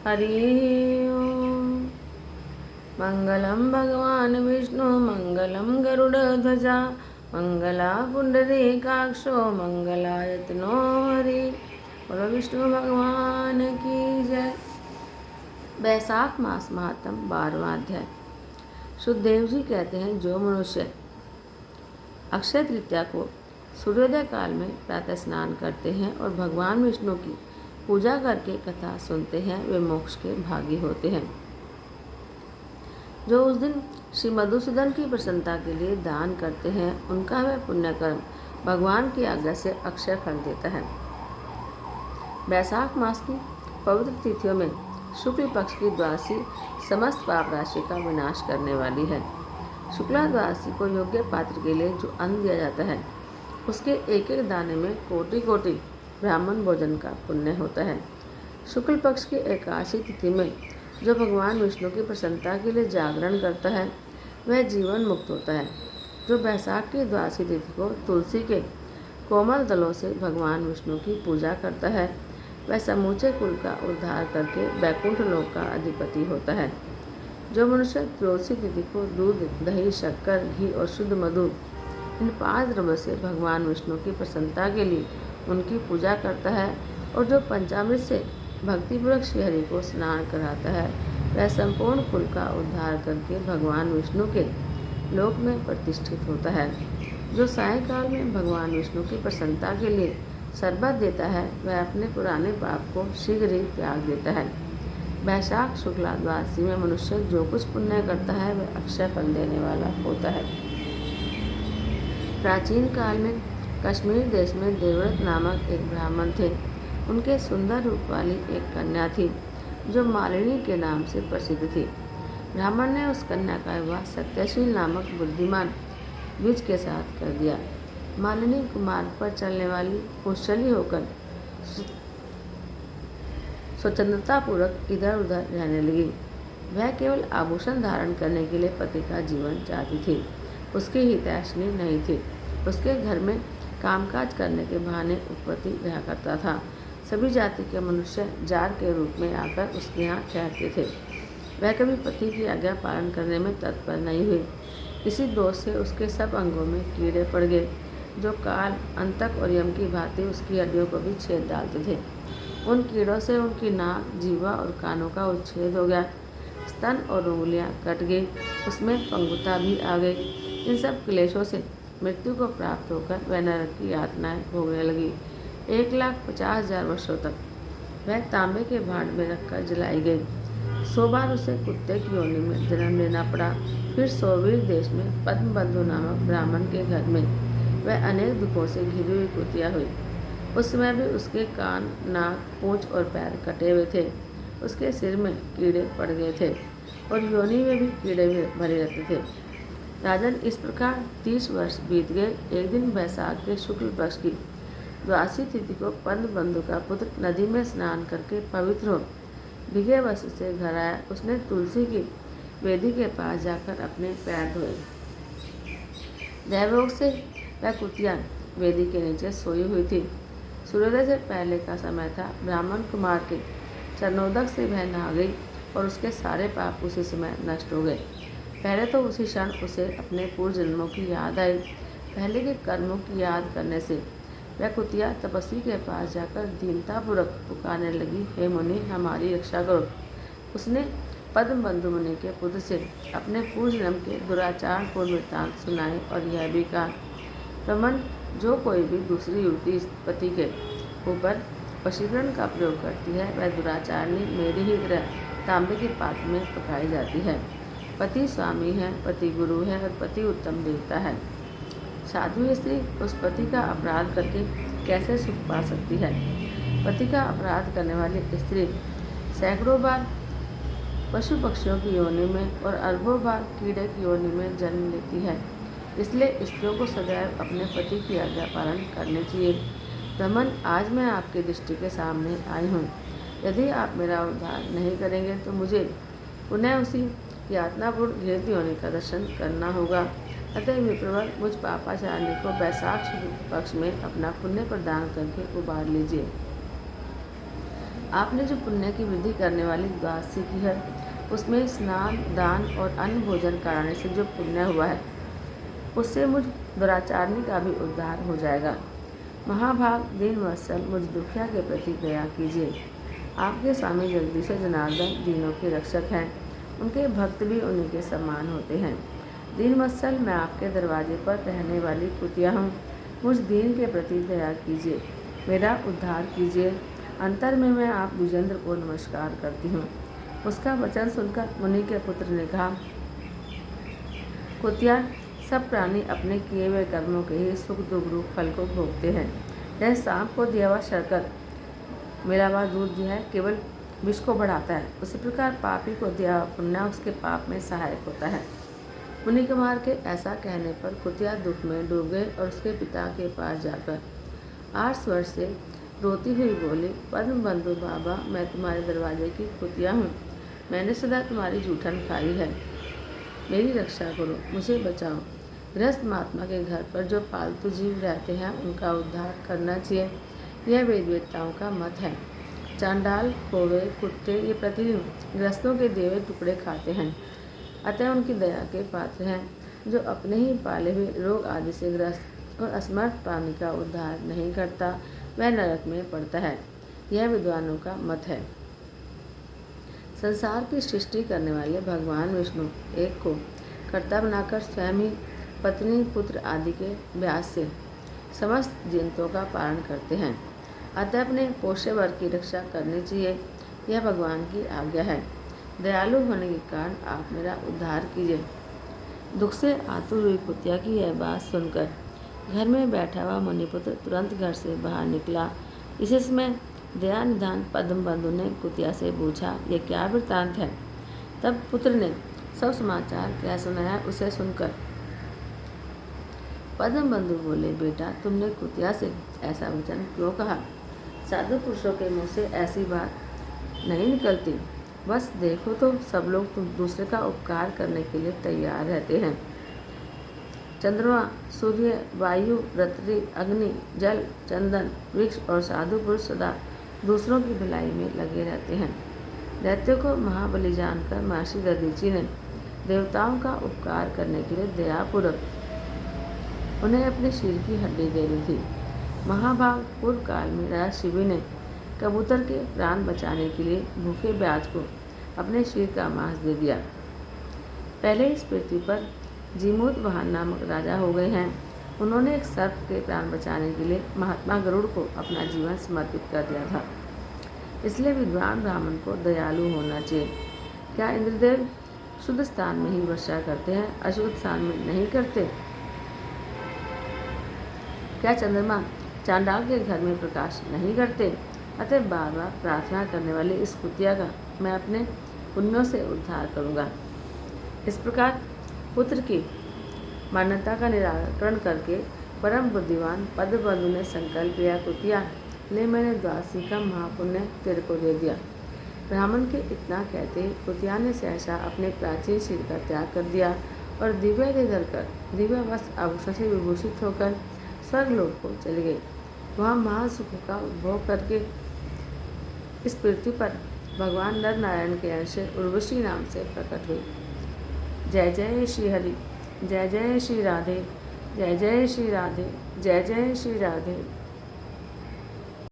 हरि ओम। मंगलम भगवान विष्णु मंगलम गरुड़ध्वजा मंगला पुंडरीकाक्षो मंगलायतनो हरि। बोलो विष्णु भगवान की जय। बैसाख मास महात्म 12वां अध्याय। सुखदेव जी कहते हैं, जो मनुष्य अक्षय तृतीया को सूर्योदय काल में प्रातः स्नान करते हैं और भगवान विष्णु की पूजा करके कथा सुनते हैं, वे मोक्ष के भागी होते हैं। जो उस दिन श्री मधुसूदन की प्रसन्नता के लिए दान करते हैं, उनका वह पुण्यकर्म भगवान की आज्ञा से अक्षय फल देता है। बैसाख मास की पवित्र तिथियों में शुक्ल पक्ष की द्वादशी समस्त पाप राशि का विनाश करने वाली है। शुक्ला द्वादशी को योग्य पात्र के लिए जो अन्न दिया जाता है, उसके एक एक दाने में कोटि कोटि ब्राह्मण भोजन का पुण्य होता है। शुक्ल पक्ष की एकादशी तिथि में जो भगवान विष्णु की प्रसन्नता के लिए जागरण करता है, वह जीवन मुक्त होता है। जो बैसाख की द्वादशी तिथि को तुलसी के कोमल दलों से भगवान विष्णु की पूजा करता है, वह समूचे कुल का उद्धार करके वैकुंठ लोक का अधिपति होता है। जो मनुष्य त्रयोदशी तिथि को दूध, दही, शक्कर, घी और शुद्ध मधु, इन 5 द्रव्यों से भगवान विष्णु की प्रसन्नता के लिए उनकी पूजा करता है, और जो पंचामृत से भक्तिपूर्वक श्रीहरि को स्नान कराता है, वह संपूर्ण कुल का उद्धार करके भगवान विष्णु के लोक में प्रतिष्ठित होता है। जो सायंकाल में भगवान विष्णु की प्रसन्नता के लिए शरबत देता है, वह अपने पुराने पाप को शीघ्र ही त्याग देता है। बैसाख शुक्ला द्वादशी में मनुष्य जो कुछ पुण्य करता है, वह अक्षय फल देने वाला होता है। प्राचीन काल में कश्मीर देश में देवव्रत नामक एक ब्राह्मण थे। उनके सुंदर रूप वाली एक कन्या थी, जो मालिनी के नाम से प्रसिद्ध थी। ब्राह्मण ने उस कन्या का विवाह सत्यशील नामक बुद्धिमान द्विज के साथ कर दिया। मालिनी कुमार्ग पर चलने वाली कुशली होकर स्वतंत्रतापूर्वक इधर उधर रहने लगी। वह केवल आभूषण धारण करने के लिए पति का जीवन चाहती थी, उसकी हितैषिणी नहीं थी। उसके घर में कामकाज करने के बहाने उपपति रहा करता था। सभी जाति के मनुष्य जार के रूप में आकर उसके यहाँ ठहरते थे। वह कभी पति की आज्ञा पालन करने में तत्पर नहीं हुई। इसी दोष से उसके सब अंगों में कीड़े पड़ गए, जो काल, अंतक और यम की भांति उसकी हड्डियों को भी छेद डालते थे। उन कीड़ों से उनकी नाक, जीवा और कानों का उच्छेद हो गया। स्तन और उंगलियां कट गई, उसमें पंगुता भी आ गई। इन सब क्लेशों से मृत्यु को प्राप्त होकर वह नरक की यातनाएं भोगने लगी। 1,50,000 वर्षों तक वह तांबे के भांड में रखकर जलाई गई। 100 बार उसे कुत्ते की योनि में जन्म लेना पड़ा। फिर सोवीर देश में पद्मबंधु नामक ब्राह्मण के घर में वह अनेक दुखों से घिरी हुई कुतिया हुई। उस समय भी उसके कान, नाक, पूंछ और पैर कटे हुए थे। उसके सिर में कीड़े पड़ गए थे और योनि में भी कीड़े भरे रहते थे। राजन, इस प्रकार 30 वर्ष बीत गए। एक दिन बैसाख के शुक्ल पक्ष की द्वादशी तिथि को पद्मबंधु का पुत्र नदी में स्नान करके पवित्र हो भीगे वस्त्र से घर आया। उसने तुलसी की वेदी के पास जाकर अपने पैर धोए। दैवयोग से वह कुतिया वेदी के नीचे सोई हुई थी। सूर्योदय से पहले का समय था। ब्राह्मण कुमार के चरणोदक से वह नहा गई और उसके सारे पाप उसी समय नष्ट हो गए। पहले तो उसी क्षण उसे अपने पूर्व जन्मों की याद आई। पहले के कर्मों की याद करने से वह कुतिया तपस्वी के पास जाकर दीनतापूर्वक पुकारने लगी, हे मुनि, हमारी रक्षा करो। उसने पद्मबंधु मुनि के पुत्र से अपने पूर्व जन्म के दुराचार पूर्ण वृत्तांत सुनाए और यह भी कहा, ब्राह्मण, जो कोई भी दूसरी युवती पति के ऊपर वशीकरण का प्रयोग करती है, वह दुराचारणी मेरी ही तरह तांबे के पात्र में पकाई जाती है। पति स्वामी है, पति गुरु है और पति उत्तम देवता है। साधु स्त्री उस पति का अपराध करके कैसे सुख पा सकती है? पति का अपराध करने वाली स्त्री सैकड़ों बार पशु पक्षियों की योनि में और अरबों बार कीड़े की योनि में जन्म लेती है। इसलिए स्त्रियों को सदैव अपने पति की आज्ञा पालन करनी चाहिए। ब्राह्मण, आज मैं आपकी दृष्टि के सामने आई हूँ। यदि आप मेरा उद्धार नहीं करेंगे तो मुझे पुनः उसी यातनापूर्ण घिरती होने का दर्शन करना होगा। अतः विप्रवर, मुझ पापाचार्य को बैसाख शुक्ल पक्ष में अपना पुण्य प्रदान करके उबार लीजिए। आपने जो पुण्य की वृद्धि करने वाली द्वादशी की है, उसमें स्नान, दान और अन्न भोजन कराने से जो पुण्य हुआ है, उससे मुझ दुराचारणी का भी उद्धार हो जाएगा। महाभाग दीन वत्सल, मुझ दुखिया के प्रति दया कीजिए। आपके स्वामी जगदीश जनार्दन दीनों के रक्षक हैं, उनके भक्त भी उन्हीं के समान होते हैं। दीन वत्सल, मैं आपके दरवाजे पर रहने वाली कुतिया हूँ, मुझ दीन के प्रति दया कीजिए, मेरा उद्धार कीजिए। अंतर में मैं आप द्विजेंद्र को नमस्कार करती हूँ। उसका वचन सुनकर मुनि के पुत्र ने कहा, कुतिया, सब प्राणी अपने किए हुए कर्मों के ही सुख दुख रूप फल को भोगते हैं। यह सांप को दिया हुआ शर्कर मिला हुआ दूध जो है केवल विष को बढ़ाता है, उसी प्रकार पापी को दिया हुआ पुण्य उसके पाप में सहायक होता है। मुनि कुमार के ऐसा कहने पर कुतिया दुख में डूब गए और उसके पिता के पास जाकर 8 स्वर से रोती हुई बोली, पद्म बंधु बाबा, मैं तुम्हारे दरवाजे की कुतिया हूँ। मैंने सदा तुम्हारी जूठन खाई है, मेरी रक्षा करो, मुझे बचाओ। गृहस्थ महात्मा के घर पर जो पालतू जीव रहते हैं उनका उद्धार करना चाहिए, यह वेद वेत्ताओं का मत है। चांडाल, कौवे, कुत्ते ये प्रतिदिन गृहस्थों के दिए हुए टुकड़े खाते हैं, अतः उनकी दया के पात्र हैं। जो अपने ही पाले हुए रोग आदि से ग्रस्त और असमर्थ प्राणी का उद्धार नहीं करता, वह नरक में पड़ता है, यह विद्वानों का मत है। संसार की सृष्टि करने वाले भगवान विष्णु एक को कर्ता बनाकर स्वयं ही पत्नी, पुत्र आदि के व्यास से समस्त जंतुओं का पालन करते हैं, अतः अपने पोष्य वर्ग की रक्षा करनी चाहिए, यह भगवान की आज्ञा है। दयालु होने के कारण आप मेरा उद्धार कीजिए। दुख से आतुर हुई कुतिया की यह बात सुनकर घर में बैठा हुआ मुनिपुत्र तुरंत घर से बाहर निकला। इसी समय दया निधान पद्म बंधु ने कुतिया से पूछा, यह क्या वृत्तांत है? तब पुत्र ने सब समाचार क्या सुनाया, उसे सुनकर पद्म बंधु बोले, बेटा, तुमने कुतिया से ऐसा वचन क्यों कहा? साधु पुरुषों के मुँह से ऐसी बात नहीं निकलती। बस देखो तो, सब लोग तुम दूसरे का उपकार करने के लिए तैयार रहते हैं। चंद्रमा, सूर्य, वायु, रत्रि, अग्नि, जल, चंदन, वृक्ष और साधु पुरुष सदा दूसरों की भलाई में लगे रहते हैं। दैत्यों को महाबली जानकर महर्षि दधीचि ने देवताओं का उपकार करने के लिए दयापूर्वक उन्हें अपने सिर की हड्डी दे दी थी। महाभाग पूर्व काल में राजा शिवी ने कबूतर के प्राण बचाने के लिए भूखे ब्याज को अपने सिर का मांस दे दिया। पहले इस पृथ्वी पर जीमूत वाहन नामक राजा हो गए हैं। उन्होंने एक सर्प के प्राण बचाने के लिए महात्मा गरुड़ को अपना जीवन समर्पित कर दिया था। इसलिए विद्वान ब्राह्मण को दयालु होना चाहिए। क्या इंद्रदेव शुद्ध स्थान में ही वर्षा करते हैं, अशुद्ध स्थान में नहीं करते? क्या चंद्रमा चांडाल के घर में प्रकाश नहीं करते? अतः बार बार प्रार्थना करने वाली इस कुतिया का मैं अपने पुण्यों से उद्धार करूँगा। इस प्रकार पुत्र की मान्यता का निराकरण करके परम बुद्धिमान पद्मबंधु ने संकल्प लिया, कुतिया, ले, मैंने द्वादशी का महापुण्य तेरे को दे दिया। ब्राह्मण के इतना कहते कुतिया ने सहसा अपने प्राचीन सिर का त्याग कर दिया और दिव्य देह धरकर दिव्य वस्त्र आभूषण से विभूषित होकर स्वर्गलोक को चले गए। वहाँ महासुखों का उपभोग करके इस पृथ्वी पर भगवान नर नारायण के अंश उर्वशी नाम से प्रकट हुई। जय जय श्री हरि, जय जय श्री राधे, जय जय श्री राधे, जय जय श्री राधे।